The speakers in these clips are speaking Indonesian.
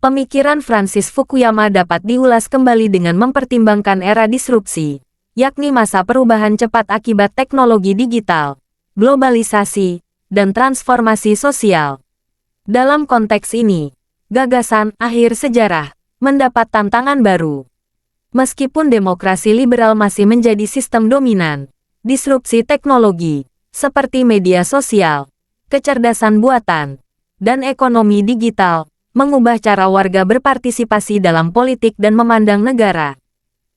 Pemikiran Francis Fukuyama dapat diulas kembali dengan mempertimbangkan era disrupsi, yakni masa perubahan cepat akibat teknologi digital, globalisasi, dan transformasi sosial. Dalam konteks ini, gagasan akhir sejarah mendapat tantangan baru. Meskipun demokrasi liberal masih menjadi sistem dominan, disrupsi teknologi, seperti media sosial, kecerdasan buatan, dan ekonomi digital, mengubah cara warga berpartisipasi dalam politik dan memandang negara.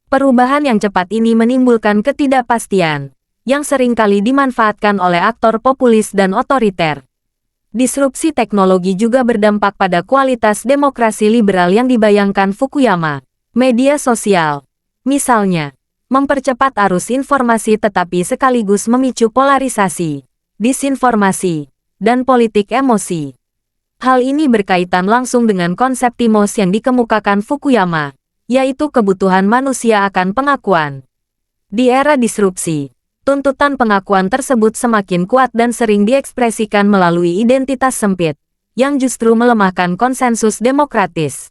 Perubahan yang cepat ini menimbulkan ketidakpastian, yang seringkali dimanfaatkan oleh aktor populis dan otoriter. Disrupsi teknologi juga berdampak pada kualitas demokrasi liberal yang dibayangkan Fukuyama. Media sosial, misalnya, mempercepat arus informasi tetapi sekaligus memicu polarisasi, disinformasi, dan politik emosi. Hal ini berkaitan langsung dengan konsep timos yang dikemukakan Fukuyama, yaitu kebutuhan manusia akan pengakuan. Di era disrupsi, tuntutan pengakuan tersebut semakin kuat dan sering diekspresikan melalui identitas sempit, yang justru melemahkan konsensus demokratis.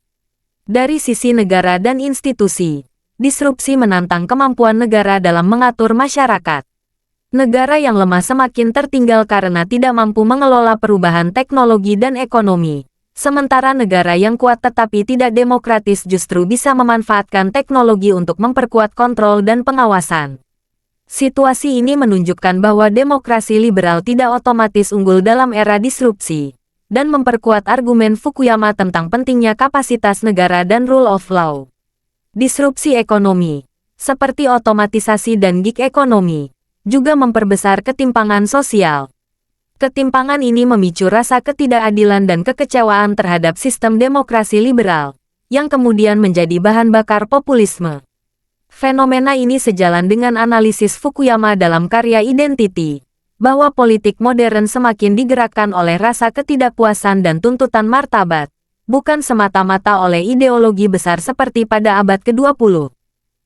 Dari sisi negara dan institusi, disrupsi menantang kemampuan negara dalam mengatur masyarakat. Negara yang lemah semakin tertinggal karena tidak mampu mengelola perubahan teknologi dan ekonomi. Sementara negara yang kuat tetapi tidak demokratis justru bisa memanfaatkan teknologi untuk memperkuat kontrol dan pengawasan. Situasi ini menunjukkan bahwa demokrasi liberal tidak otomatis unggul dalam era disrupsi, dan memperkuat argumen Fukuyama tentang pentingnya kapasitas negara dan rule of law. Disrupsi ekonomi, seperti otomatisasi dan gig ekonomi, juga memperbesar ketimpangan sosial. Ketimpangan ini memicu rasa ketidakadilan dan kekecewaan terhadap sistem demokrasi liberal, yang kemudian menjadi bahan bakar populisme. Fenomena ini sejalan dengan analisis Fukuyama dalam karya Identity, bahwa politik modern semakin digerakkan oleh rasa ketidakpuasan dan tuntutan martabat, bukan semata-mata oleh ideologi besar seperti pada abad ke-20.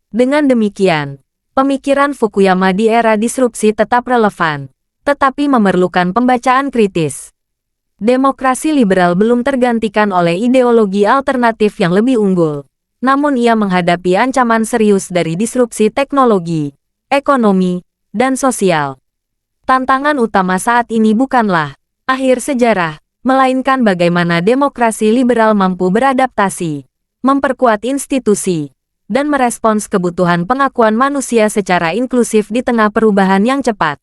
Dengan demikian, pemikiran Fukuyama di era disrupsi tetap relevan, tetapi memerlukan pembacaan kritis. Demokrasi liberal belum tergantikan oleh ideologi alternatif yang lebih unggul, namun ia menghadapi ancaman serius dari disrupsi teknologi, ekonomi, dan sosial. Tantangan utama saat ini bukanlah akhir sejarah, melainkan bagaimana demokrasi liberal mampu beradaptasi, memperkuat institusi, dan merespons kebutuhan pengakuan manusia secara inklusif di tengah perubahan yang cepat.